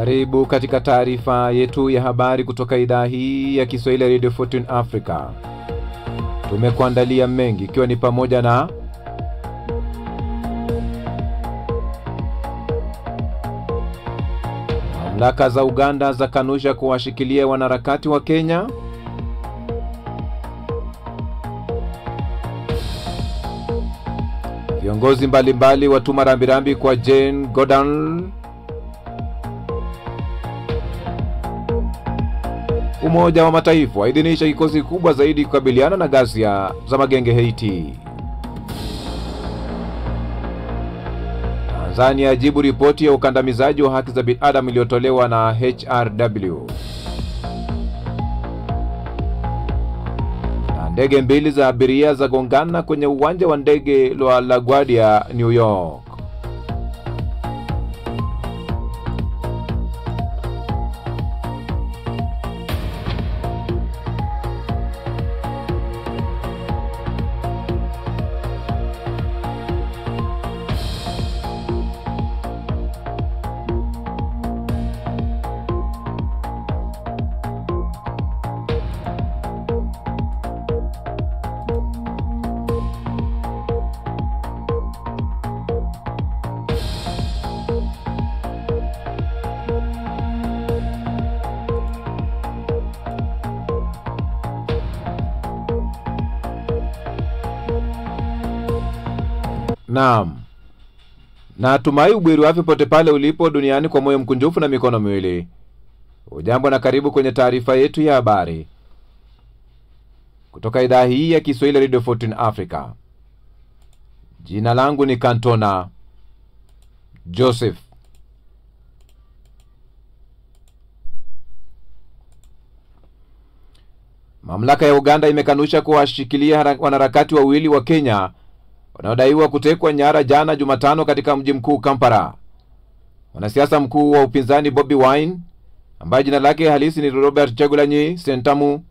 Karibu katika taarifa yetu ya habari kutoka idhaa hii ya Kiswahili ya Radio Fortune Africa. Tumekuandalia mengi ikiwa ni pamoja na mamlaka za Uganda za kanusha kuwashikilia wanaharakati wa Kenya, viongozi mbalimbali watuma rambirambi kwa Jane Goodall, Umoja wa Mataifa waidhinisha kikosi kubwa zaidi kukabiliana na ghasia za magenge Haiti. Tanzania ajibu ripoti ya ukandamizaji wa haki za binadamu iliyotolewa na HRW. Na ndege mbili za abiria za gongana kwenye uwanja wa ndege wa LaGuardia, New York. Naam. Natumai ubweri wa afya pote pale ulipo duniani kwa moyo mkunjufu na mikono miwili. Ujambo na karibu kwenye taarifa yetu ya habari kutoka idhaa hii ya Kiswahili Radio Fortune Africa. Jina langu ni Kantona Joseph. Mamlaka ya Uganda imekanusha kuwashikilia wanaharakati wawili wa Kenya wanaodaiwa kutekwa nyara jana Jumatano katika mji mkuu Kampala. Mwanasiasa mkuu wa upinzani Bobi Wine, ambaye jina lake halisi ni Robert Kyagulanyi Ssentamu,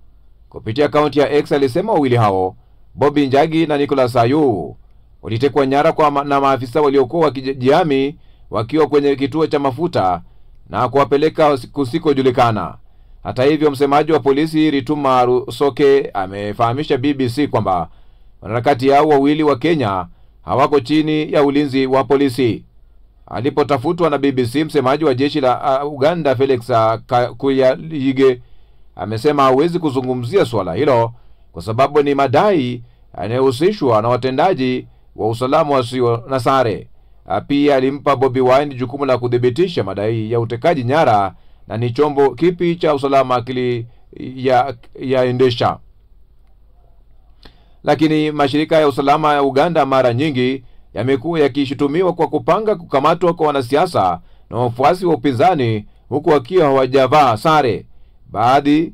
kupitia akaunti ya X alisema wawili hao, Bobby Njagi na Nicholas Ayu, walitekwa nyara na maafisa waliokuwa wakijihami wakiwa kwenye kituo cha mafuta na kuwapeleka kusikojulikana. Hata hivyo, msemaji wa polisi Rituma Rusoke amefahamisha BBC kwamba wanaharakati hao wawili wa Kenya hawako chini ya ulinzi wa polisi. Alipotafutwa na BBC, msemaji wa jeshi la Uganda Felix Kuyayige amesema hawezi kuzungumzia swala hilo kwa sababu ni madai yanayohusishwa na watendaji wa usalama wasio na sare. Pia alimpa Bobi Wine jukumu la kudhibitisha madai ya utekaji nyara na ni chombo kipi cha usalama akili ya endesha. Lakini mashirika ya usalama ya Uganda mara nyingi yamekuwa yakishutumiwa kwa kupanga kukamatwa kwa wanasiasa na wafuasi wa upinzani huku wakiwa hawajavaa sare. Baadhi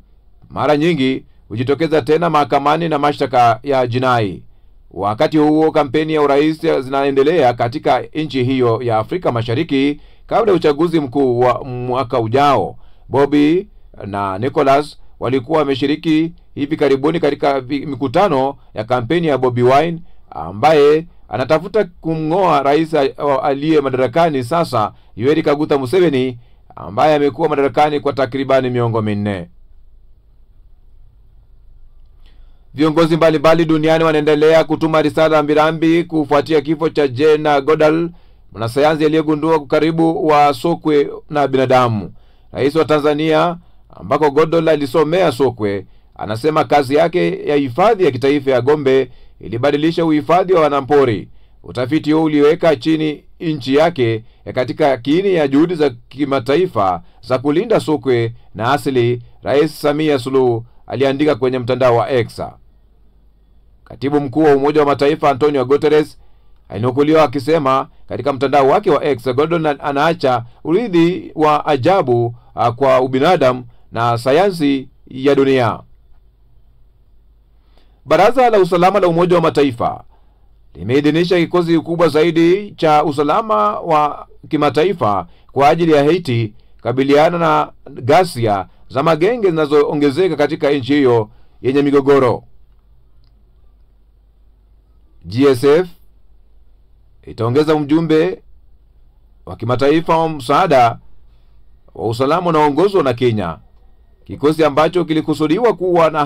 mara nyingi hujitokeza tena mahakamani na mashtaka ya jinai. Wakati huo kampeni ya urais zinaendelea katika nchi hiyo ya Afrika Mashariki kabla ya uchaguzi mkuu wa mwaka ujao. Bobby na Nicholas walikuwa wameshiriki hivi karibuni katika mikutano ya kampeni ya Bobi Wine, ambaye anatafuta kumngoa rais aliye madarakani sasa Yoweri Kaguta Museveni, ambaye amekuwa madarakani kwa takribani miongo minne. Viongozi mbalimbali duniani wanaendelea kutuma risala rambirambi kufuatia kifo cha Jane Goodall, mwanasayansi aliyegundua ukaribu wa sokwe na binadamu. Rais wa Tanzania, ambako Goodall alisomea sokwe, anasema kazi yake ya hifadhi ya kitaifa ya Gombe ilibadilisha uhifadhi wa wanampori. Utafiti huu uliweka chini nchi yake katika kiini ya juhudi za kimataifa za kulinda sokwe na asili, Rais Samia Suluhu aliandika kwenye mtandao wa X. Katibu mkuu wa Umoja wa Mataifa Antonio Guterres alinukuliwa akisema katika mtandao wake wa X, Goodall anaacha urithi wa ajabu kwa ubinadamu na sayansi ya dunia. Baraza la Usalama la Umoja wa Mataifa limeidhinisha kikosi kikubwa zaidi cha usalama wa kimataifa kwa ajili ya Haiti kabiliana na ghasia za magenge zinazoongezeka katika nchi hiyo yenye migogoro. GSF itaongeza mjumbe wa kimataifa wa msaada wa usalama unaoongozwa na Kenya, kikosi ambacho kilikusudiwa kuwa na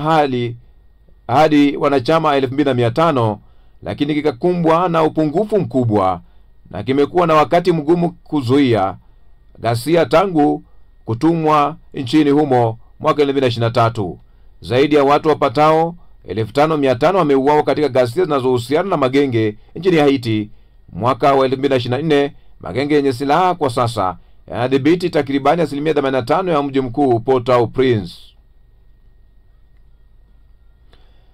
hadi wanachama 2500, lakini kikakumbwa na upungufu mkubwa na kimekuwa na wakati mgumu kuzuia ghasia tangu kutumwa nchini humo mwaka 2023. Zaidi ya watu wapatao 5500 wameuawa katika ghasia zinazohusiana na magenge nchini Haiti mwaka wa 2024. Magenge yenye silaha kwa sasa yanadhibiti takribani 85% ya mji mkuu Port-au-Prince.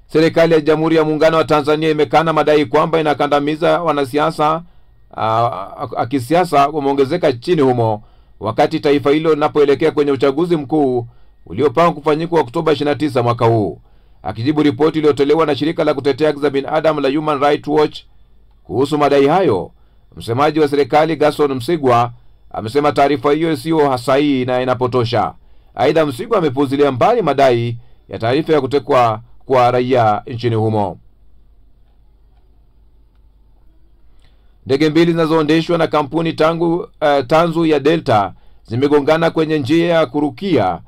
Serikali ya Jamhuri ya Muungano wa Tanzania imekana madai kwamba inakandamiza wanasiasa kisiasa umeongezeka nchini humo wakati taifa hilo linapoelekea kwenye uchaguzi mkuu uliopangwa kufanyika Oktoba 29 mwaka huu. Akijibu ripoti iliyotolewa na shirika la kutetea haki za binadamu la Human Rights Watch kuhusu madai hayo, msemaji wa serikali Gerson Msigwa amesema taarifa hiyo sio sahihi na inapotosha. Aidha, Msigwa amepuuzilia mbali madai ya taarifa ya kutekwa kwa raia nchini humo. Ndege mbili zinazoendeshwa na kampuni tanzu ya Delta zimegongana kwenye njia ya kurukia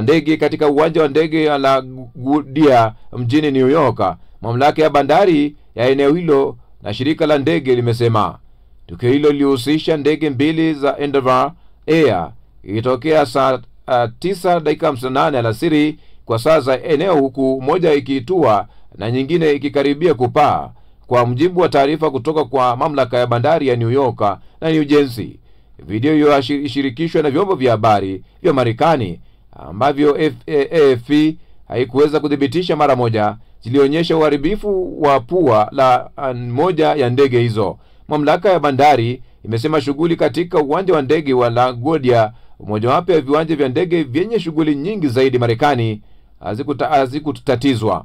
ndege katika uwanja wa ndege la Gudia mjini New York. Mamlaka ya bandari ya eneo hilo na shirika la ndege limesema tukio hilo lilihusisha ndege mbili za Endeavour Air ikitokea saa 9:58 alasiri kwa saa za eneo, huku moja ikitua na nyingine ikikaribia kupaa, kwa mujibu wa taarifa kutoka kwa mamlaka ya bandari ya New York na New Jersey. Video hiyo ilishirikishwa na vyombo vya habari vya Marekani ambavyo AFP haikuweza kudhibitisha mara moja, zilionyesha uharibifu wa pua la moja ya ndege hizo. Mamlaka ya bandari imesema shughuli katika uwanja wa ndege wa LaGuardia, mojawapo ya viwanja vya ndege vyenye shughuli nyingi zaidi Marekani, hazikutatizwa.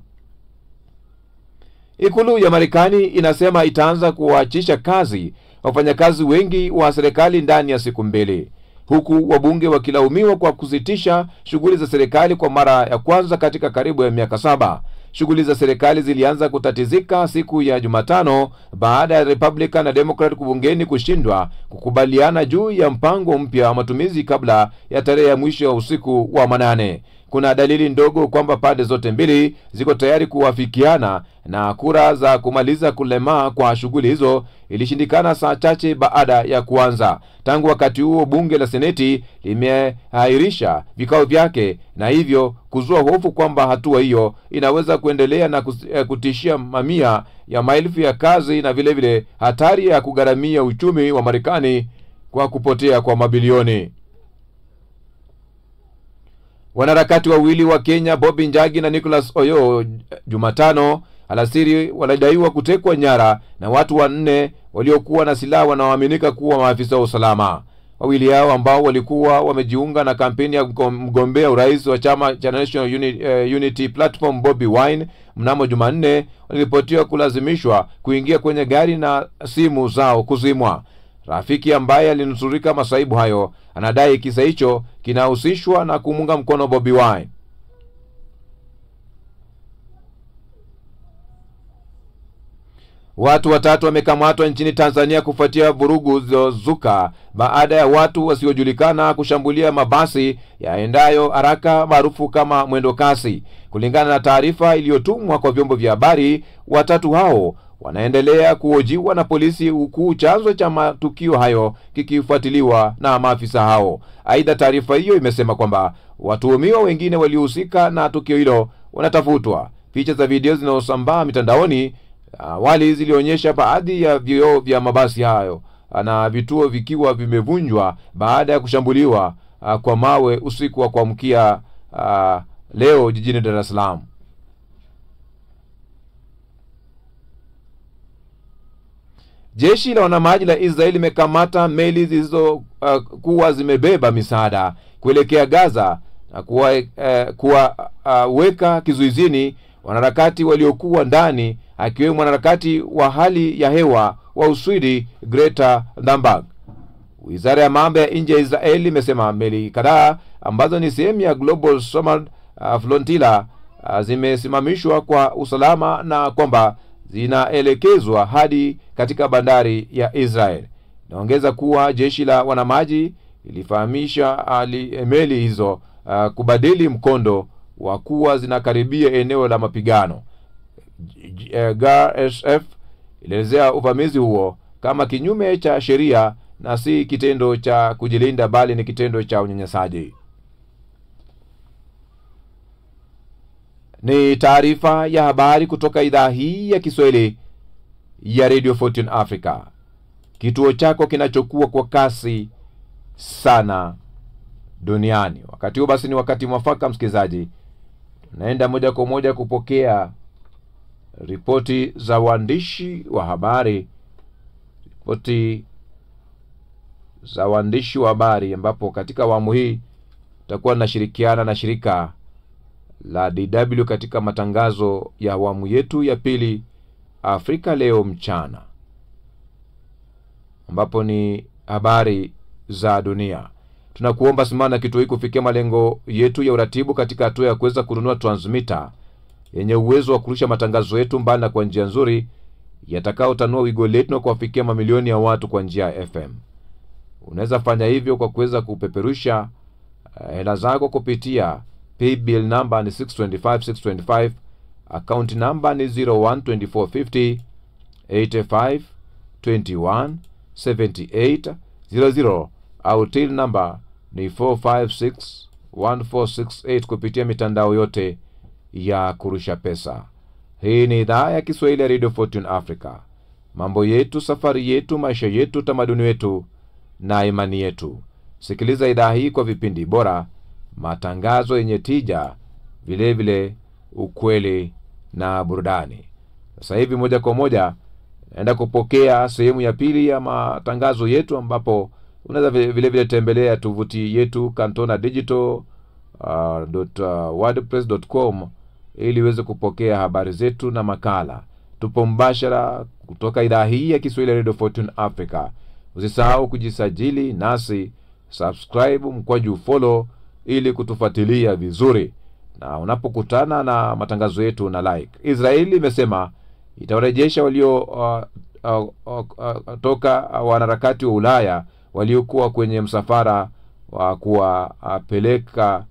Ikulu ya Marekani inasema itaanza kuwaachisha kazi wafanyakazi wengi wa serikali ndani ya siku 2, huku wabunge wakilaumiwa kwa kusitisha shughuli za serikali kwa mara ya kwanza katika karibu ya miaka 7. Shughuli za serikali zilianza kutatizika siku ya Jumatano baada ya Republican na Democrat bungeni kushindwa kukubaliana juu ya mpango mpya wa matumizi kabla ya tarehe ya mwisho wa usiku wa manane. Kuna dalili ndogo kwamba pande zote mbili ziko tayari kuwafikiana, na kura za kumaliza kulemaa kwa shughuli hizo ilishindikana saa chache baada ya kuanza. Tangu wakati huo bunge la Seneti limehairisha vikao vyake, na hivyo kuzua hofu kwamba hatua hiyo inaweza kuendelea na kutishia mamia ya maelfu ya kazi na vile vile hatari ya kugharamia uchumi wa Marekani kwa kupotea kwa mabilioni. Wanaharakati wawili wa Kenya, Bobby Njagi na Nicholas Oyo, Jumatano alasiri walidaiwa kutekwa nyara na watu 4 waliokuwa na silaha wanaoaminika kuwa maafisa wa usalama. Wawili hao ambao walikuwa wamejiunga na kampeni ya mgombea urais wa chama cha National Unity Platform Bobby Wine mnamo Jumanne waliripotiwa kulazimishwa kuingia kwenye gari na simu zao kuzimwa. Rafiki ambaye alinusurika masaibu hayo anadai kisa hicho kinahusishwa na kumunga mkono Bobby Wine. Watu 3 wamekamatwa nchini Tanzania kufuatia vurugu zilizozuka baada ya watu wasiojulikana kushambulia mabasi yaendayo haraka maarufu kama mwendo kasi. Kulingana na taarifa iliyotumwa kwa vyombo vya habari, watatu hao wanaendelea kuhojiwa na polisi, huku chanzo cha matukio hayo kikifuatiliwa na maafisa hao. Aidha, taarifa hiyo imesema kwamba watuhumiwa wengine waliohusika na tukio hilo wanatafutwa. Picha za video zinazosambaa mitandaoni awali zilionyesha baadhi ya vioo vya mabasi hayo na vituo vikiwa vimevunjwa baada ya kushambuliwa kwa mawe usiku wa kuamkia leo jijini Dar es Salaam. Jeshi la wanamaji la Israeli limekamata meli zilizokuwa zimebeba misaada kuelekea Gaza na kuwaweka kizuizini wanaharakati waliokuwa ndani, akiwemo mwanaharakati wa hali ya hewa wa Uswidi Greta Thunberg. Wizara ya mambo ya nje ya Israeli imesema meli kadhaa ambazo ni sehemu ya Global Somad Flotilla zimesimamishwa kwa usalama na kwamba zinaelekezwa hadi katika bandari ya Israel. Naongeza kuwa jeshi la wanamaji ilifahamisha meli hizo kubadili mkondo wa kuwa zinakaribia eneo la mapigano. GARSF ilielezea uvamizi huo kama kinyume cha sheria na si kitendo cha kujilinda bali ni kitendo cha unyanyasaji. Ni taarifa ya habari kutoka idhaa hii ya Kiswahili ya Radio Fortune Africa. Kituo chako kinachokuwa kwa kasi sana duniani. Wakati huu basi ni wakati mwafaka msikilizaji. Naenda moja kwa moja kupokea ripoti za waandishi wa habari. Ripoti za waandishi wa habari ambapo katika awamu hii tutakuwa tunashirikiana na shirika la DW katika matangazo ya awamu yetu ya pili Afrika Leo mchana, ambapo ni habari za dunia. Tunakuomba simama na kituo hiki kufikia malengo yetu ya uratibu katika hatua ya kuweza kununua transmitter yenye uwezo wa kurusha matangazo yetu mbali na kwa njia nzuri yatakayotanua wigo letu na kuwafikia mamilioni ya watu kwa njia ya FM. Unaweza fanya hivyo kwa kuweza kupeperusha hela zako kupitia paybill number ni 625625, account number ni 012450 85 21 78 00, au till number ni 4561468 kupitia mitandao yote ya kurusha pesa. Hii ni idhaa ya Kiswahili ya Radio Fortune Africa. Mambo yetu, safari yetu, maisha yetu, tamaduni wetu na imani yetu. Sikiliza idhaa hii kwa vipindi bora, matangazo yenye tija, vile vile ukweli na burudani. Sasa hivi moja kwa moja naenda kupokea sehemu ya pili ya matangazo yetu, ambapo unaweza vile vile tembelea tovuti yetu cantona.digital.wordpress.com ili uweze kupokea habari zetu na makala. Tupo mbashara kutoka idhaa hii ya Kiswahili ya Radio Fortune Africa. Usisahau kujisajili nasi, subscribe, mkwaju follow ili kutufuatilia vizuri na unapokutana na matangazo yetu na like. Israeli imesema itawarejesha walio toka wanaharakati wa Ulaya waliokuwa kwenye msafara wa kuwapelekea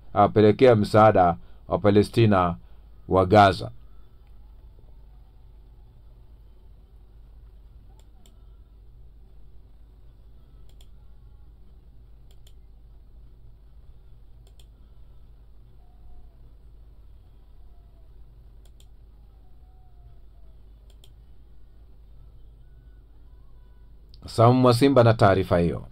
msaada wa Palestina wa Gaza. Samu Mwasimba na taarifa hiyo.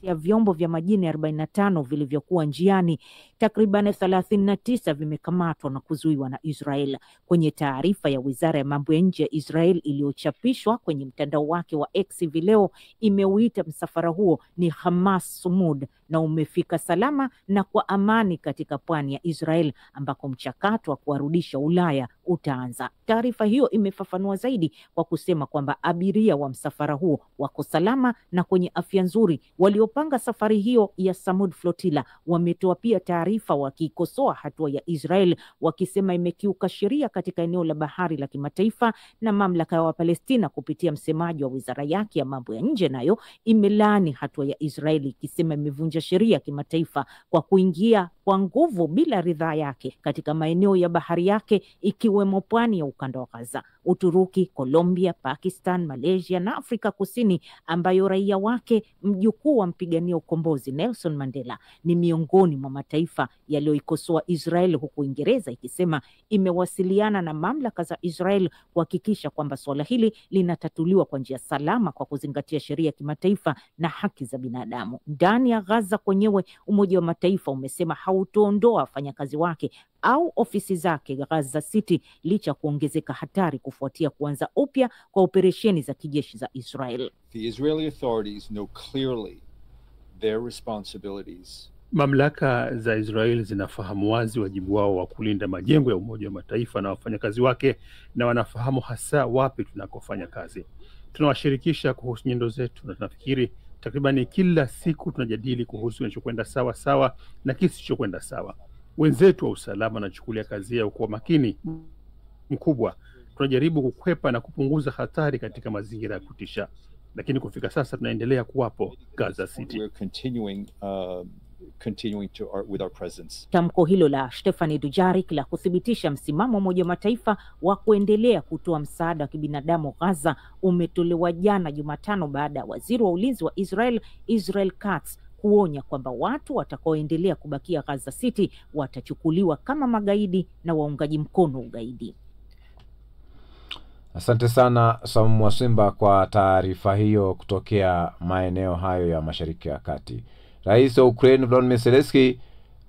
Ya vyombo vya majini 45 vilivyokuwa njiani, takriban 39 vimekamatwa na kuzuiwa na Israel. Kwenye taarifa ya Wizara ya Mambo ya Nje ya Israel iliyochapishwa kwenye mtandao wake wa X leo, imeuita msafara huo ni Hamas Sumud na umefika salama na kwa amani katika pwani ya Israel, ambako mchakato wa kuwarudisha Ulaya utaanza. Taarifa hiyo imefafanua zaidi kwa kusema kwamba abiria wa msafara huo wako salama na kwenye afya nzuri. Waliopanga safari hiyo ya Samud Flotilla wametoa pia taarifa wakikosoa hatua ya Israel, wakisema imekiuka sheria katika eneo la bahari la kimataifa, na mamlaka ya Palestina kupitia msemaji wa wizara yake ya mambo ya nje nayo imelaani hatua ya Israeli, ikisema imevunja sheria ya kimataifa kwa kuingia kwa nguvu bila ridhaa yake katika maeneo ya bahari yake ikiwemo pwani ya ukanda wa Gaza. Uturuki, Colombia, Pakistan, Malaysia na Afrika Kusini, ambayo raia wake mjukuu wa mpigania ukombozi Nelson Mandela ni miongoni mwa mataifa yaliyoikosoa Israel, huku Uingereza ikisema imewasiliana na mamlaka za Israel kuhakikisha kwamba swala hili linatatuliwa kwa njia salama kwa kuzingatia sheria ya kimataifa na haki za binadamu. Ndani ya Gaza kwenyewe, Umoja wa Mataifa umesema hautoondoa wafanyakazi wake au ofisi zake Gaza City licha kuongezeka hatari kufuatia kuanza upya kwa operesheni za kijeshi za Israel. The Israeli authorities know clearly their responsibilities. Mamlaka za Israel zinafahamu wazi wajibu wao wa kulinda majengo ya Umoja wa Mataifa na wafanyakazi wake, na wanafahamu hasa wapi tunakofanya kazi. Tunawashirikisha kuhusu nyendo zetu na tunafikiri takribani kila siku tunajadili kuhusu kinachokwenda sawa sawa na kisichokwenda sawa. Wenzetu wa usalama wanachukulia kazi yao kwa makini mkubwa. Tunajaribu kukwepa na kupunguza hatari katika mazingira ya kutisha. lakini kufika sasa tunaendelea kuwapo Gaza City. We're continuing with our presence. Tamko hilo la Stephane Dujarric la kuthibitisha msimamo wa Umoja wa Mataifa wa kuendelea kutoa msaada wa kibinadamu Gaza umetolewa jana Jumatano baada ya waziri wa ulinzi wa Israel Katz kuonya kwamba watu watakaoendelea kubakia Gaza City watachukuliwa kama magaidi na waungaji mkono ugaidi. Asante sana Samu Mwasimba kwa taarifa hiyo kutokea maeneo hayo ya Mashariki ya Kati. Rais wa Ukraine Volodymyr Zelensky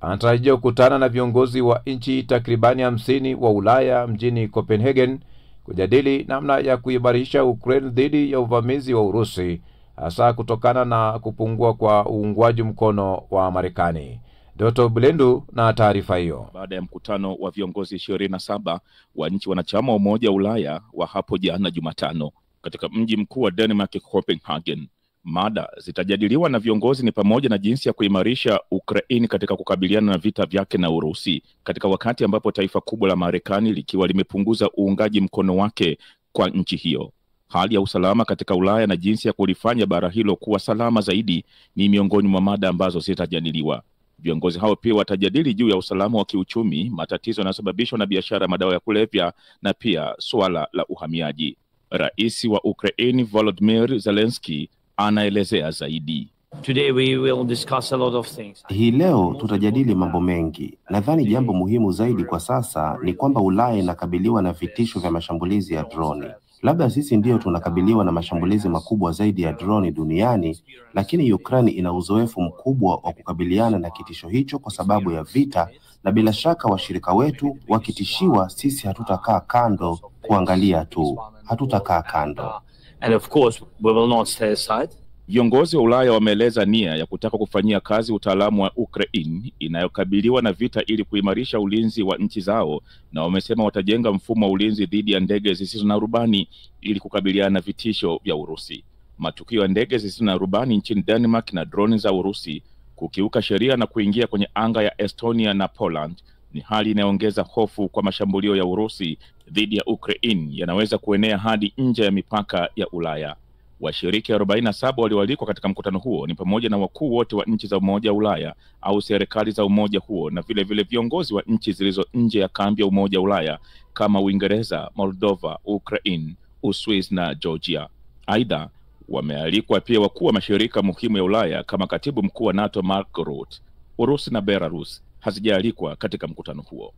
anatarajiwa kukutana na viongozi wa nchi takribani 50 wa Ulaya mjini Copenhagen kujadili namna ya kuimarisha Ukraine dhidi ya uvamizi wa Urusi, hasa kutokana na kupungua kwa uungwaji mkono wa Marekani. Doto Blendu na taarifa hiyo. Baada ya mkutano wa viongozi 27 wa nchi wanachama wa Umoja wa Ulaya wa hapo jana Jumatano katika mji mkuu wa Denmark Copenhagen, mada zitajadiliwa na viongozi ni pamoja na jinsi ya kuimarisha Ukraine katika kukabiliana na vita vyake na Urusi, katika wakati ambapo taifa kubwa la Marekani likiwa limepunguza uungaji mkono wake kwa nchi hiyo. Hali ya usalama katika Ulaya na jinsi ya kulifanya bara hilo kuwa salama zaidi ni miongoni mwa mada ambazo zitajadiliwa. Viongozi hao pia watajadili juu ya usalama wa kiuchumi, matatizo yanayosababishwa na biashara madawa ya kulevya na pia swala la uhamiaji. Rais wa Ukraine Volodymyr Zelensky anaelezea zaidi. Today we will discuss a lot of things. Hii leo tutajadili mambo mengi. Nadhani jambo muhimu zaidi kwa sasa ni kwamba Ulaya inakabiliwa na vitisho vya mashambulizi ya droni. Labda sisi ndio tunakabiliwa na mashambulizi makubwa zaidi ya droni duniani, lakini Ukraine ina uzoefu mkubwa wa kukabiliana na kitisho hicho kwa sababu ya vita, na bila shaka washirika wetu wakitishiwa, sisi hatutakaa kando kuangalia tu. Hatutakaa kando. And of course we will not stay aside. Viongozi wa Ulaya wameeleza nia ya kutaka kufanyia kazi utaalamu wa Ukraine inayokabiliwa na vita ili kuimarisha ulinzi wa nchi zao, na wamesema watajenga mfumo wa ulinzi dhidi ya ndege zisizo na rubani ili kukabiliana na vitisho vya Urusi. Matukio ya ndege zisizo na rubani nchini Denmark na droni za Urusi kukiuka sheria na kuingia kwenye anga ya Estonia na Poland ni hali inayoongeza hofu kwa mashambulio ya Urusi dhidi ya Ukraine yanaweza kuenea hadi nje ya mipaka ya Ulaya. Washiriki 47 walioalikwa katika mkutano huo ni pamoja na wakuu wote wa nchi za Umoja wa Ulaya au serikali za umoja huo, na vile vile viongozi wa nchi zilizo nje ya kambi ya Umoja wa Ulaya kama Uingereza, Moldova, Ukraine, Uswisi na Georgia. Aidha, wamealikwa pia wakuu wa mashirika muhimu ya Ulaya kama katibu mkuu wa NATO Mark Rutte. Urusi na Belarus hazijaalikwa katika mkutano huo.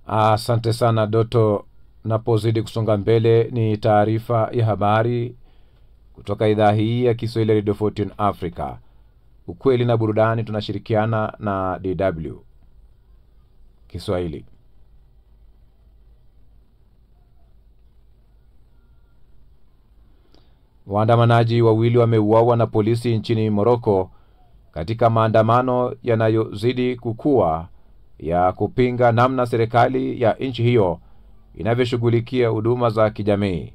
Asante sana Doto. Napozidi kusonga mbele ni taarifa ya habari kutoka idhaa hii ya Kiswahili Radio Fortune Africa. Ukweli na burudani tunashirikiana na DW Kiswahili. Waandamanaji wawili wameuawa na polisi nchini Morocco katika maandamano yanayozidi kukua ya kupinga namna serikali ya nchi hiyo inavyoshughulikia huduma za kijamii.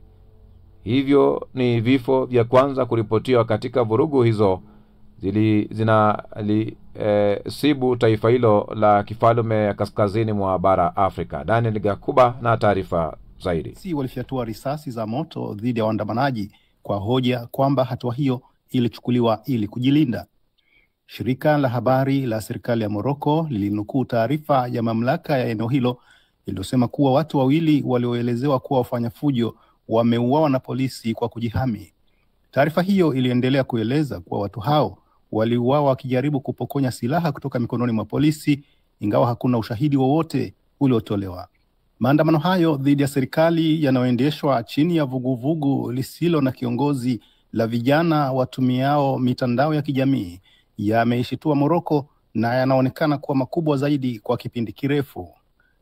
Hivyo ni vifo vya kwanza kuripotiwa katika vurugu hizo sibu taifa hilo la kifalme ya kaskazini mwa bara Afrika. Daniel Gakuba na taarifa zaidi. Walifyatua risasi za moto dhidi ya waandamanaji kwa hoja kwamba hatua hiyo ilichukuliwa ili kujilinda. Shirika la habari la serikali ya Morocco lilinukuu taarifa ya mamlaka ya eneo hilo iliyosema kuwa watu wawili walioelezewa kuwa wafanya fujo wameuawa na polisi kwa kujihami. Taarifa hiyo iliendelea kueleza kuwa watu hao waliuawa wakijaribu kupokonya silaha kutoka mikononi mwa polisi, ingawa hakuna ushahidi wowote uliotolewa. Maandamano hayo dhidi ya serikali yanayoendeshwa chini ya vuguvugu lisilo na kiongozi la vijana watumiao mitandao ya kijamii yameishitua Morocco na yanaonekana kuwa makubwa zaidi kwa kipindi kirefu.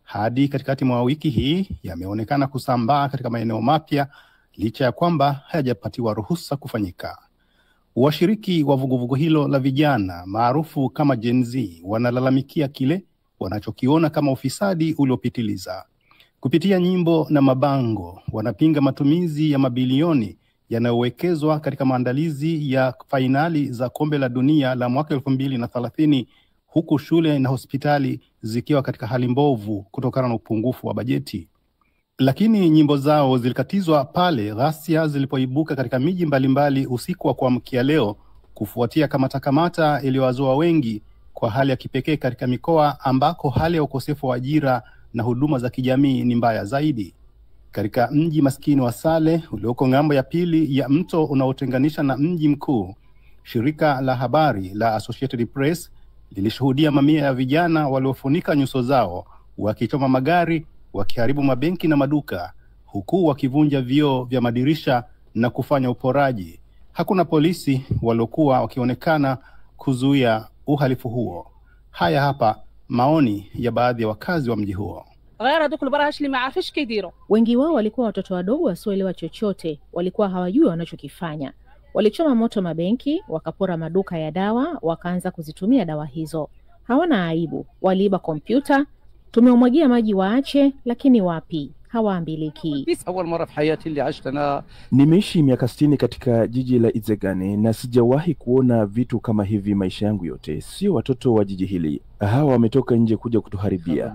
Hadi katikati mwa wiki hii yameonekana kusambaa katika maeneo mapya licha ya kwamba hayajapatiwa ruhusa kufanyika. Washiriki wa vuguvugu hilo la vijana maarufu kama Gen Z wanalalamikia kile wanachokiona kama ufisadi uliopitiliza. Kupitia nyimbo na mabango wanapinga matumizi ya mabilioni yanayowekezwa katika maandalizi ya fainali za kombe la dunia la mwaka 2030, huku shule na hospitali zikiwa katika hali mbovu kutokana na upungufu wa bajeti. lakini nyimbo zao zilikatizwa pale ghasia zilipoibuka katika miji mbalimbali usiku wa kuamkia leo, kufuatia kamata iliyowazoa wengi kwa hali ya kipekee katika mikoa ambako hali ya ukosefu wa ajira na huduma za kijamii ni mbaya zaidi. Katika mji maskini wa Sale ulioko ng'ambo ya pili ya mto unaotenganisha na mji mkuu, shirika la habari la Associated Press lilishuhudia mamia ya vijana waliofunika nyuso zao wakichoma magari, wakiharibu mabenki na maduka, huku wakivunja vioo vya madirisha na kufanya uporaji. Hakuna polisi waliokuwa wakionekana kuzuia uhalifu huo. Haya hapa maoni ya baadhi ya wakazi wa mji huo. Wengi wao walikuwa watoto wadogo wasioelewa chochote, walikuwa hawajui wanachokifanya. Walichoma moto mabenki, wakapora maduka ya dawa, wakaanza kuzitumia dawa hizo. Hawana aibu, waliiba kompyuta, tumemwagia maji waache, lakini wapi, hawaambiliki. Nimeishi miaka 60 katika jiji la Izegane na sijawahi kuona vitu kama hivi maisha yangu yote. Sio watoto wa jiji hili, hawa wametoka nje kuja kutuharibia.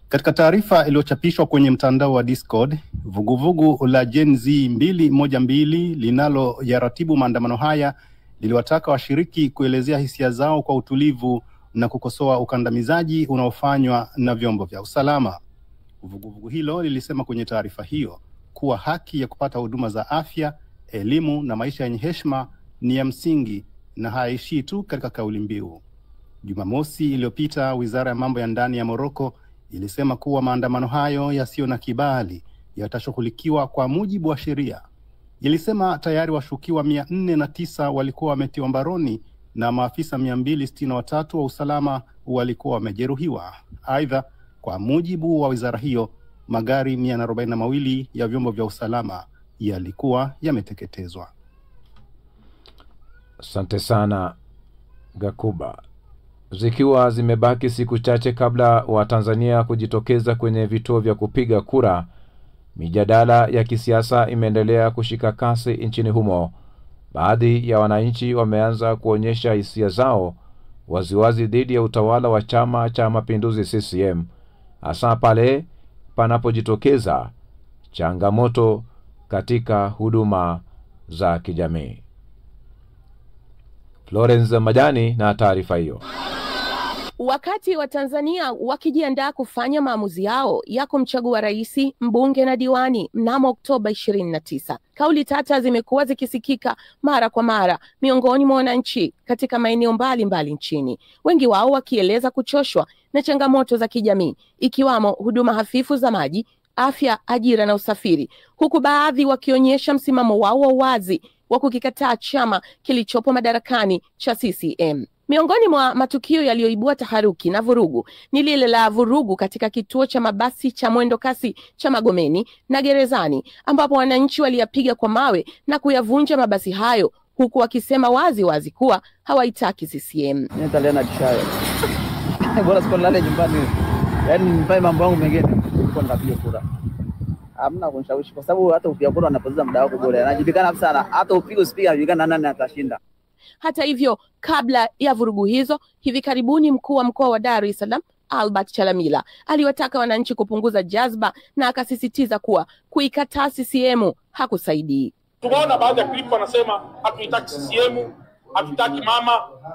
Katika taarifa iliyochapishwa kwenye mtandao wa Discord, vuguvugu la Gen Z 212 linalo yaratibu maandamano haya liliwataka washiriki kuelezea hisia zao kwa utulivu na kukosoa ukandamizaji unaofanywa na vyombo vya usalama. Vuguvugu hilo lilisema kwenye taarifa hiyo kuwa haki ya kupata huduma za afya, elimu na maisha yenye heshima ni ya msingi na haishi tu katika kauli mbiu. Jumamosi iliyopita, Wizara ya Mambo ya Ndani ya Morocco ilisema kuwa maandamano hayo yasiyo na kibali yatashughulikiwa kwa mujibu wa sheria. Ilisema tayari washukiwa 409 walikuwa wametiwa mbaroni na maafisa 263 wa usalama walikuwa wamejeruhiwa. Aidha, kwa mujibu wa wizara hiyo, magari 142 ya vyombo vya usalama yalikuwa yameteketezwa. Asante sana Gakuba. Zikiwa zimebaki siku chache kabla wa Tanzania kujitokeza kwenye vituo vya kupiga kura, mijadala ya kisiasa imeendelea kushika kasi nchini humo. Baadhi ya wananchi wameanza kuonyesha hisia zao waziwazi dhidi ya utawala wa Chama cha Mapinduzi CCM, hasa pale panapojitokeza changamoto katika huduma za kijamii. Florence Majani na taarifa hiyo. Wakati wa Tanzania wakijiandaa kufanya maamuzi yao ya kumchagua rais, mbunge na diwani mnamo Oktoba 29, kauli tata zimekuwa zikisikika mara kwa mara miongoni mwa wananchi katika maeneo mbalimbali nchini, wengi wao wakieleza kuchoshwa na changamoto za kijamii ikiwamo huduma hafifu za maji, afya, ajira na usafiri, huku baadhi wakionyesha msimamo wao wa wazi wa kukikataa chama kilichopo madarakani cha CCM. Miongoni mwa matukio yaliyoibua taharuki na vurugu ni lile la vurugu katika kituo cha mabasi cha mwendo kasi cha Magomeni na Gerezani, ambapo wananchi waliyapiga kwa mawe na kuyavunja mabasi hayo, huku wakisema wazi wazi kuwa hawaitaki CCM. Nitaliana kishayo. Bora sikolale nyumbani. Yaani nipae mambo yangu mengine kwa ndapiga kura. Hamna kunishawishi kwa sababu hata ukipiga kura unapoteza muda wako bure. Anajulikana sana, hata upige usipige anajulikana nani atashinda. Hata hivyo, kabla ya vurugu hizo, hivi karibuni mkuu wa mkoa wa Dar es Salaam Albert Chalamila aliwataka wananchi kupunguza jazba na akasisitiza kuwa kuikataa CCM hakusaidii. Tumeona baadhi ya klipu wanasema hatuitaki CCM, hatutaki mama.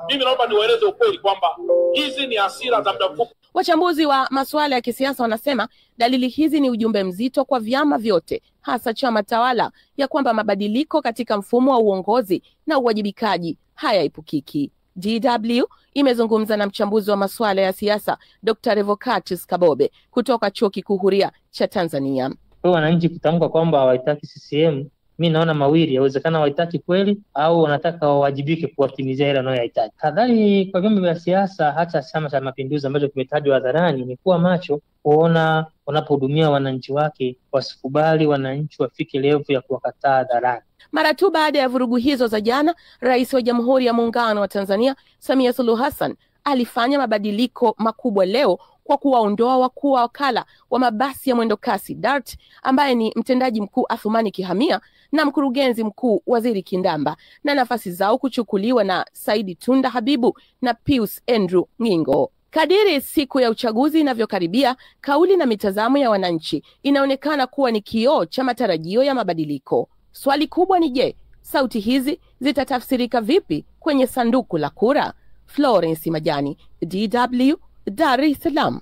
Mimi naomba niwaeleze ukweli kwamba hizi ni hasira za muda mfupi. Wachambuzi wa masuala ya kisiasa wanasema dalili hizi ni ujumbe mzito kwa vyama vyote, hasa chama tawala, ya kwamba mabadiliko katika mfumo wa uongozi na uwajibikaji hayaepukiki. DW imezungumza na mchambuzi wa masuala ya siasa Dr. Revocatus Kabobe kutoka Chuo Kikuu Huria cha Tanzania. Kwa wananchi kutamka kwamba hawaitaki CCM, mimi naona mawili, yawezekana hawaitaki kweli au wanataka wawajibike kuwatimizia ile wanayohitaji. Kadhari kwa vyombo vya siasa, hata Chama cha Mapinduzi ambacho kimetajwa hadharani, ni kuwa macho kuona wanapohudumia wananchi wake, wasikubali wananchi wafike level ya kuwakataa hadharani. Mara tu baada ya vurugu hizo za jana, Rais wa Jamhuri ya Muungano wa Tanzania Samia Suluhu Hassan alifanya mabadiliko makubwa leo kwa kuwaondoa wakuu wa wakala wa mabasi ya mwendo kasi DART, ambaye ni mtendaji mkuu Athumani Kihamia na mkurugenzi mkuu Waziri Kindamba, na nafasi zao kuchukuliwa na Saidi Tunda Habibu na Pius Andrew Ngingo. Kadiri siku ya uchaguzi inavyokaribia, kauli na mitazamo ya wananchi inaonekana kuwa ni kioo cha matarajio ya mabadiliko. Swali kubwa ni je, sauti hizi zitatafsirika vipi kwenye sanduku la kura? Florence Majani, DW, Dar es Salaam.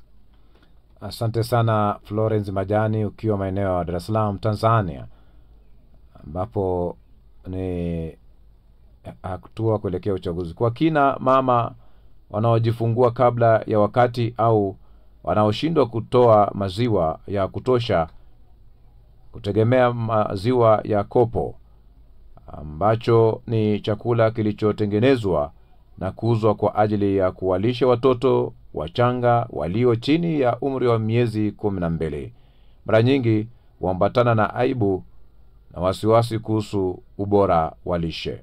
Asante sana Florence Majani ukiwa maeneo ya Dar es Salaam, Tanzania, ambapo ni hatua kuelekea uchaguzi. Kwa kina mama wanaojifungua kabla ya wakati au wanaoshindwa kutoa maziwa ya kutosha kutegemea maziwa ya kopo ambacho ni chakula kilichotengenezwa na kuuzwa kwa ajili ya kuwalisha watoto wachanga walio chini ya umri wa miezi 12. Mara nyingi huambatana na aibu na wasiwasi kuhusu ubora wa lishe.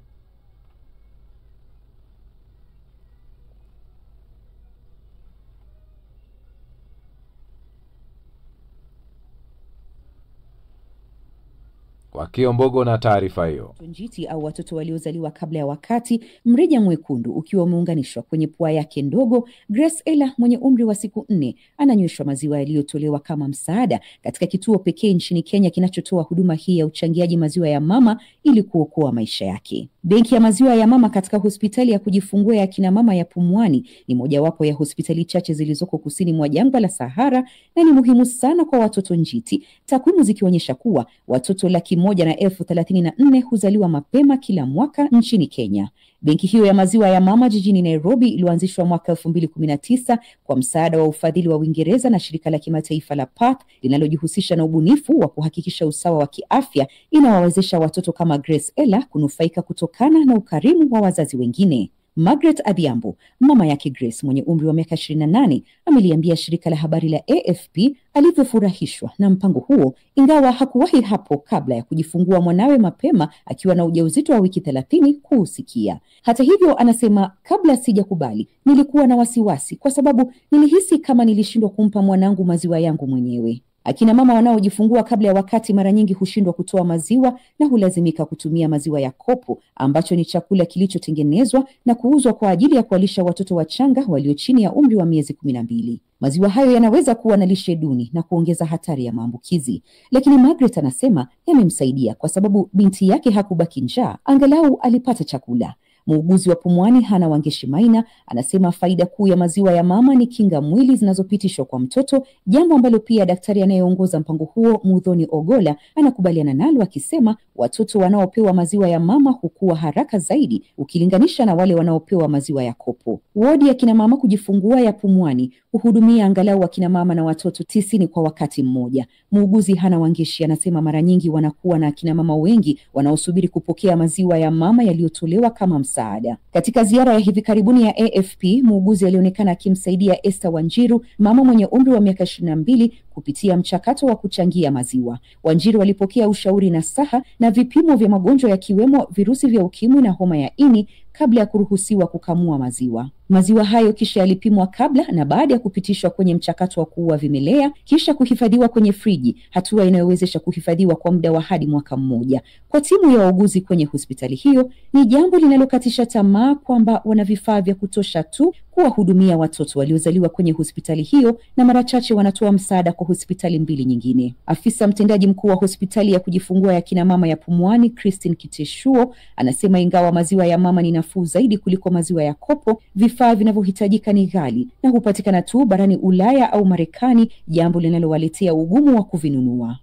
Kwa Kiombogo na taarifa hiyo. Njiti au watoto waliozaliwa kabla ya wakati, mrija mwekundu ukiwa umeunganishwa kwenye pua yake ndogo, Grace Ella mwenye umri wa siku 4 ananyweshwa maziwa yaliyotolewa kama msaada katika kituo pekee nchini Kenya kinachotoa huduma hii ya uchangiaji maziwa ya mama ili kuokoa maisha yake. Benki ya maziwa ya mama katika hospitali ya kujifungua ya kina mama ya Pumwani ni mojawapo ya hospitali chache zilizoko kusini mwa jangwa la Sahara na ni muhimu sana kwa watoto njiti, takwimu zikionyesha kuwa watoto 134,000 huzaliwa mapema kila mwaka nchini Kenya. Benki hiyo ya maziwa ya mama jijini Nairobi ilianzishwa mwaka 2019 kwa msaada wa ufadhili wa Uingereza na shirika la kimataifa la PATH linalojihusisha na ubunifu wa kuhakikisha usawa wa kiafya. Inawawezesha watoto kama Grace Ella kunufaika kutokana na ukarimu wa wazazi wengine. Margaret Adhiambo, mama yake Grace mwenye umri wa miaka 28, ameliambia shirika la habari la AFP alivyofurahishwa na mpango huo, ingawa hakuwahi hapo kabla ya kujifungua mwanawe mapema akiwa na ujauzito wa wiki 30 kuusikia. Hata hivyo, anasema, kabla sijakubali nilikuwa na wasiwasi kwa sababu nilihisi kama nilishindwa kumpa mwanangu maziwa yangu mwenyewe. Akina mama wanaojifungua kabla ya wakati mara nyingi hushindwa kutoa maziwa na hulazimika kutumia maziwa ya kopo ambacho ni chakula kilichotengenezwa na kuuzwa kwa ajili ya kuwalisha watoto wachanga walio chini ya umri wa miezi 12. Maziwa hayo yanaweza kuwa na lishe duni na kuongeza hatari ya maambukizi. Lakini Margaret anasema yamemsaidia kwa sababu binti yake hakubaki njaa, angalau alipata chakula. Muuguzi wa Pumwani Hana Wangeshi Maina anasema faida kuu ya maziwa ya mama ni kinga mwili zinazopitishwa kwa mtoto, jambo ambalo pia daktari anayeongoza mpango huo Muthoni Ogola anakubaliana nalo, akisema watoto wanaopewa maziwa ya mama hukua haraka zaidi ukilinganisha na wale wanaopewa maziwa ya kopo. Wodi ya kina mama kujifungua ya Pumwani uhudumia angalau akina mama na watoto 90 kwa wakati mmoja. Muuguzi Hana Wangeshi anasema mara nyingi wanakuwa na akina mama wengi wanaosubiri kupokea maziwa ya mama yaliyotolewa kama msaada. Katika ziara ya hivi karibuni ya AFP, muuguzi alionekana akimsaidia Esther Wanjiru, mama mwenye umri wa miaka 22, kupitia mchakato wa kuchangia maziwa. Wanjiru walipokea ushauri na saha na vipimo vya magonjwa yakiwemo virusi vya ukimwi na homa ya ini kabla ya kuruhusiwa kukamua maziwa. Maziwa hayo kisha yalipimwa kabla na baada ya kupitishwa kwenye mchakato wa kuua vimelea, kisha kuhifadhiwa kwenye friji, hatua inayowezesha kuhifadhiwa kwa muda wa hadi mwaka mmoja. Kwa timu ya wauguzi kwenye hospitali hiyo, ni jambo linalokatisha tamaa kwamba wana vifaa vya kutosha tu kuwahudumia watoto waliozaliwa kwenye hospitali hiyo, na mara chache wanatoa msaada kwa hospitali 2 nyingine. Afisa mtendaji mkuu wa hospitali ya kujifungua ya kina mama ya Pumwani, Christine Kiteshuo, anasema ingawa maziwa ya mama ni nafuu zaidi kuliko maziwa ya kopo, vifaa vinavyohitajika ni ghali na hupatikana tu barani Ulaya au Marekani, jambo linalowaletea ugumu wa kuvinunua.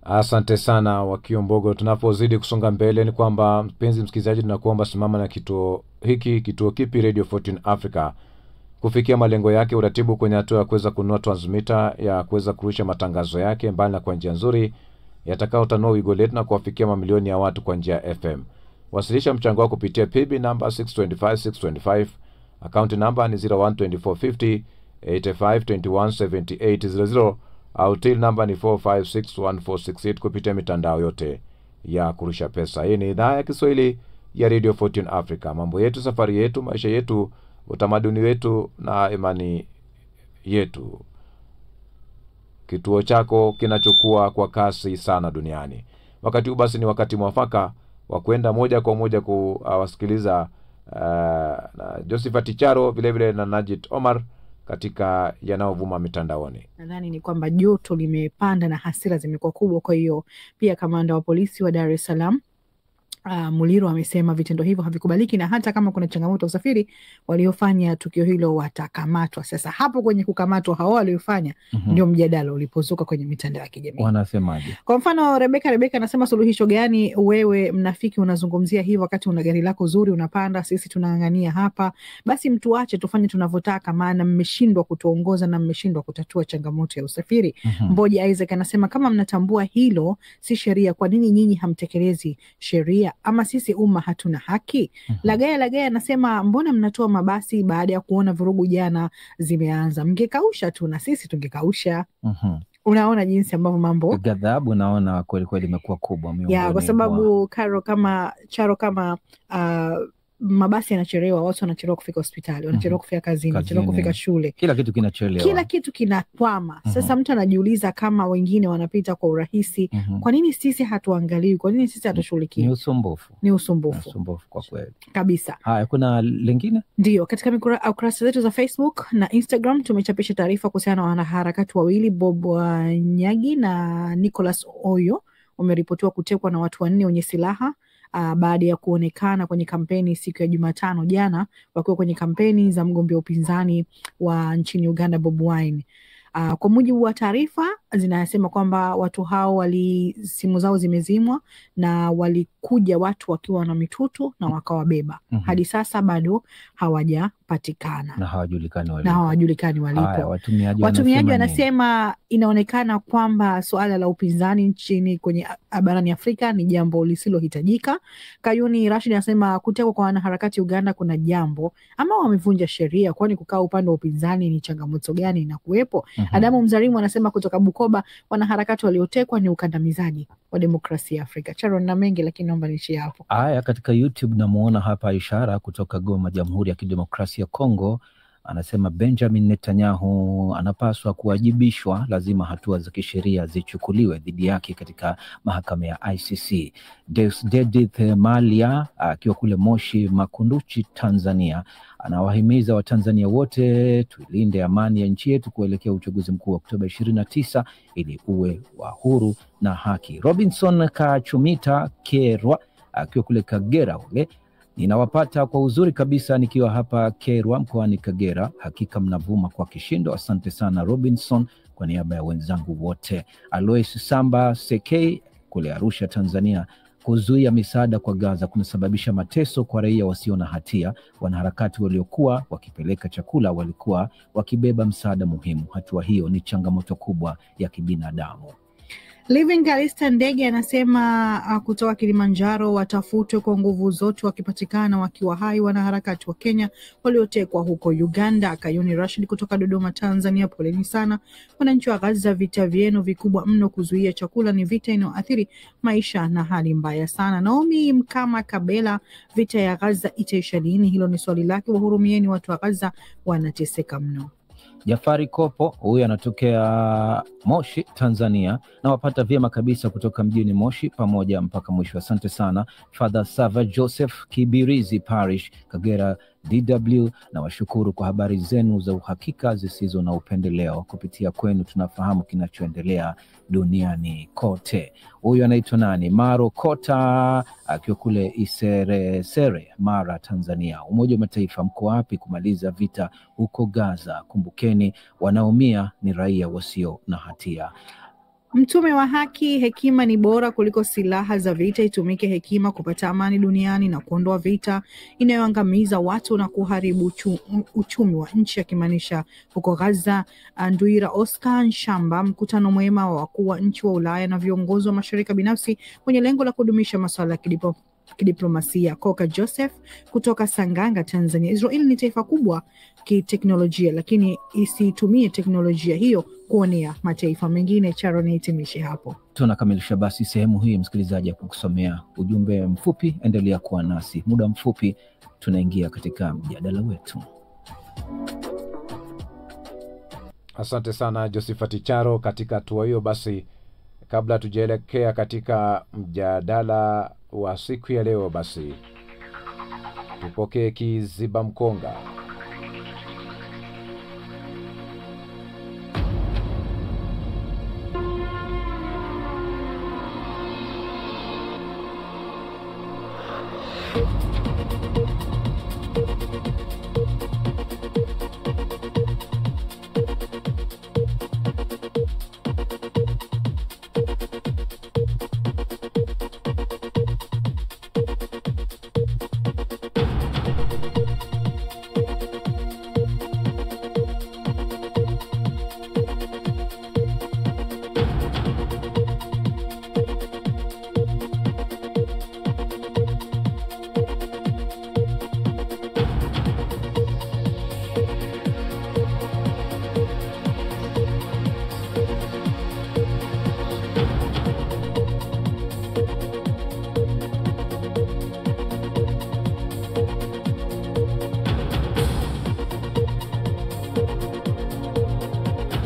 Asante sana wa Kiombogo. Tunapozidi kusonga mbele ni kwamba, mpenzi msikilizaji, tunakuomba simama na kituo hiki, kituo kipi Radio 14 Africa kufikia malengo yake. Uratibu kwenye hatua ya kuweza kununua transmitter ya kuweza kurusha matangazo yake mbali na kwa njia nzuri yatakao tanua wigo letu na kuwafikia mamilioni ya watu kwa njia ya FM. Wasilisha mchango wako kupitia PB number 625625, account number ni 012450 85217800 au till number ni 456146 kupitia mitandao yote ya kurusha pesa. Hii ni idhaa ya Kiswahili ya Radio 14 Africa. Mambo yetu, safari yetu, maisha yetu, utamaduni wetu na imani yetu. Kituo chako kinachokuwa kwa kasi sana duniani. Wakati huu basi ni wakati mwafaka wa kwenda moja kwa moja kuwasikiliza na Josephat Charo vile vile na Najit Omar katika yanayovuma mitandaoni. Nadhani ni kwamba joto limepanda na hasira zimekuwa kubwa. Kwa hiyo pia kamanda wa polisi wa Dar es Salaam Muliro amesema vitendo hivyo havikubaliki, na hata kama kuna changamoto ya usafiri, waliofanya tukio hilo watakamatwa. Sasa hapo kwenye kukamatwa hao waliofanya ndio mjadala ulipozuka kwenye mitandao ya kijamii. Wanasemaje? Kwa mfano Rebeka anasema, suluhisho gani wewe mnafiki unazungumzia hivyo wakati una gari lako zuri unapanda, sisi tunaangania hapa. Basi mtu ache tufanye tunavyotaka, maana mmeshindwa kutuongoza na mmeshindwa kutatua changamoto ya usafiri. Mboja Isaac anasema, kama mnatambua hilo si sheria, kwa nini nyinyi hamtekelezi sheria? Ama sisi umma hatuna haki? Lagaya anasema, mbona mnatoa mabasi baada ya kuona vurugu jana zimeanza? Mngekausha tu na sisi tungekausha. Unaona jinsi ambavyo mambo ghadhabu naona kweli imekuwa kubwa ya, kwa sababu Charo kama mabasi yanachelewa, watu wanachelewa kufika hospitali, wanachelewa kufika kazini, wanachelewa kufika shule. Kila kitu kinachelewa. Kila kitu kinakwama. Sasa mtu anajiuliza, kama wengine wanapita kwa urahisi, kwa nini sisi hatuangaliwi? Kwa nini sisi hatushughulikiwi? Ni usumbufu kwa kweli. Kabisa. Haya, kuna lingine? Ndio, katika kurasa zetu za Facebook na Instagram tumechapisha taarifa kuhusiana na wanaharakati wawili, Bob Nyagi na Nicholas Oyo, wameripotiwa kutekwa na watu 4 wenye silaha baada ya kuonekana kwenye kampeni siku ya Jumatano jana, wakiwa kwenye kampeni za mgombea upinzani wa nchini Uganda Bobi Wine. Kwa mujibu wa taarifa zinasema kwamba watu hao simu zao zimezimwa na walikuja watu wakiwa na mitutu na wakawabeba. Hadi sasa bado hawajapatikana na hawajulikani walipo. Watumiaji wanasema inaonekana kwamba suala la upinzani nchini kwenye barani Afrika ni jambo lisilohitajika. Kayuni Rashid anasema kutekwa kwa wanaharakati Uganda kuna jambo ama wamevunja sheria, kwani kukaa upande wa upinzani ni changamoto gani inakuwepo? Adamu Mzarimu anasema kutoka Bukoba, wanaharakati waliotekwa ni ukandamizaji wa demokrasia Afrika. Charo na mengi, lakini naomba niishie hapo. Haya, katika YouTube namuona hapa Ishara kutoka Goma, Jamhuri ya Kidemokrasia ya Kongo, anasema Benjamin Netanyahu anapaswa kuwajibishwa, lazima hatua za kisheria zichukuliwe dhidi yake katika mahakama ya ICC. Deusdedith Malia akiwa kule Moshi Makunduchi, Tanzania, anawahimiza Watanzania wote tuilinde amani ya nchi yetu kuelekea uchaguzi mkuu wa Oktoba 29 ili uwe wa huru na haki. Robinson Kachumita Kerwa akiwa kule Kagera ule, ninawapata kwa uzuri kabisa nikiwa hapa Kerwa mkoani Kagera, hakika mnavuma kwa kishindo. Asante sana Robinson kwa niaba ya wenzangu wote. Alois Samba Sekei kule Arusha, Tanzania, kuzuia misaada kwa Gaza kunasababisha mateso kwa raia wasio na hatia. Wanaharakati waliokuwa wakipeleka chakula walikuwa wakibeba msaada muhimu. Hatua hiyo ni changamoto kubwa ya kibinadamu. Living Kalista Ndege anasema kutoka Kilimanjaro, watafutwe kwa nguvu zote, wakipatikana wakiwa hai wanaharakati wa Kenya waliotekwa huko Uganda. Kayuni Rashid kutoka Dodoma, Tanzania, poleni sana wananchi wa Gaza, vita vyenu vikubwa mno, kuzuia chakula ni vita inayoathiri maisha na hali mbaya sana. Naomi Mkama Kabela, vita ya Gaza itaisha lini? Hilo ni swali lake, wahurumieni watu wa Gaza, wanateseka mno. Jafari Kopo, huyu anatokea Moshi, Tanzania, na wapata vyema kabisa kutoka mjini Moshi pamoja mpaka mwisho. Asante sana. Father Sava Joseph Kibirizi Parish, Kagera DW, na washukuru kwa habari zenu za uhakika zisizo na upendeleo. Kupitia kwenu tunafahamu kinachoendelea duniani kote. Huyu anaitwa nani? Maro Kota akiwa kule Iseresere, Mara, Tanzania. Umoja wa Mataifa, mko wapi kumaliza vita huko Gaza? Kumbukeni wanaumia ni raia wasio na hatia. Mtume wa haki, hekima ni bora kuliko silaha za vita. Itumike hekima kupata amani duniani na kuondoa vita inayoangamiza watu na kuharibu uchumi wa nchi, akimaanisha huko Gaza. Nduira Oscar Nshamba, mkutano mwema wa wakuu wa nchi wa Ulaya na viongozi wa mashirika binafsi kwenye lengo la kudumisha masuala ya kidiplomasia. Koka Joseph kutoka Sanganga, Tanzania, Israel ni taifa kubwa kiteknolojia, lakini isitumie teknolojia hiyo kuonea mataifa mengine. Charo, nihitimishe hapo. Tunakamilisha basi sehemu hii, msikilizaji, kukusomea ujumbe mfupi. Endelea kuwa nasi, muda mfupi tunaingia katika mjadala wetu. Asante sana Josephat Charo katika hatua hiyo. Basi kabla tujaelekea katika mjadala wa siku ya leo, basi Tupokee kiziba mkonga.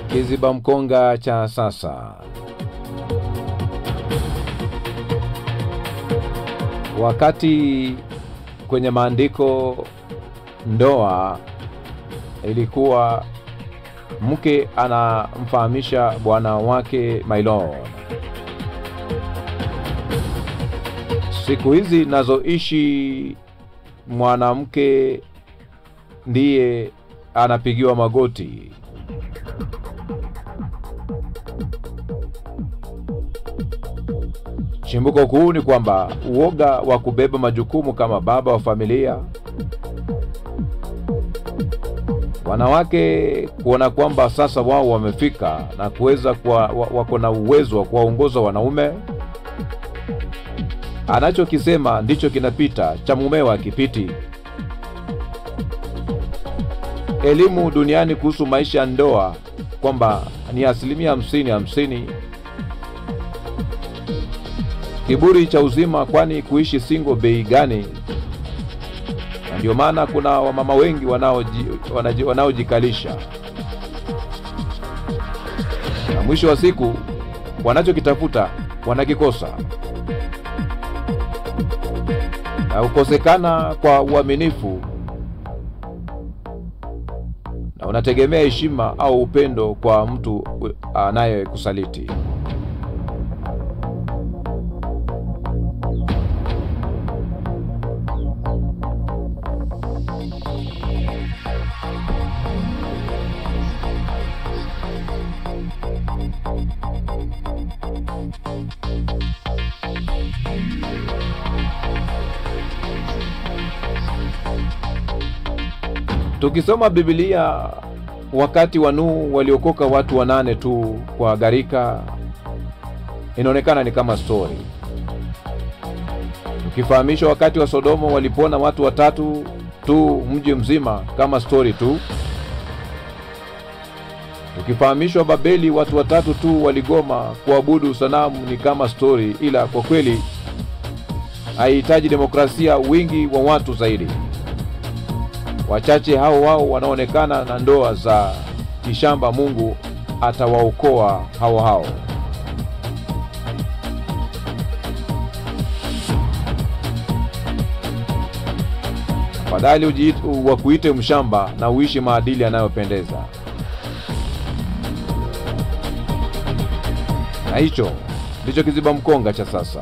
Kiziba mkonga cha sasa. Wakati kwenye maandiko ndoa ilikuwa mke anamfahamisha bwana wake my lord. Siku hizi nazoishi mwanamke ndiye anapigiwa magoti. Chimbuko kuu ni kwamba uoga wa kubeba majukumu kama baba wa familia, wanawake kuona kwamba sasa wao wamefika na kuweza wako na uwezo wa kuwaongoza wanaume. Anachokisema ndicho kinapita, cha mumewa kipiti. Elimu duniani kuhusu maisha ya ndoa kwamba ni 50-50. Kiburi cha uzima, kwani kuishi single bei gani? Ndio maana kuna wamama wengi wanaojikalisha. Na mwisho wa siku wanachokitafuta wanakikosa. Na ukosekana kwa uaminifu, na unategemea heshima au upendo kwa mtu anayekusaliti. Tukisoma Biblia, wakati wa Nuhu waliokoka watu 8 tu kwa gharika, inaonekana ni kama story. Tukifahamishwa wakati wa Sodoma walipona watu 3 tu mji mzima, kama story tu. Tukifahamishwa Babeli watu 3 tu waligoma kuabudu sanamu, ni kama story. Ila kwa kweli haihitaji demokrasia wingi wa watu zaidi. Wachache hao wanaonekana na ndoa za kishamba, Mungu atawaokoa hao. Badali wakuite mshamba na uishi maadili yanayopendeza. Na hicho ndicho kiziba mkonga cha sasa.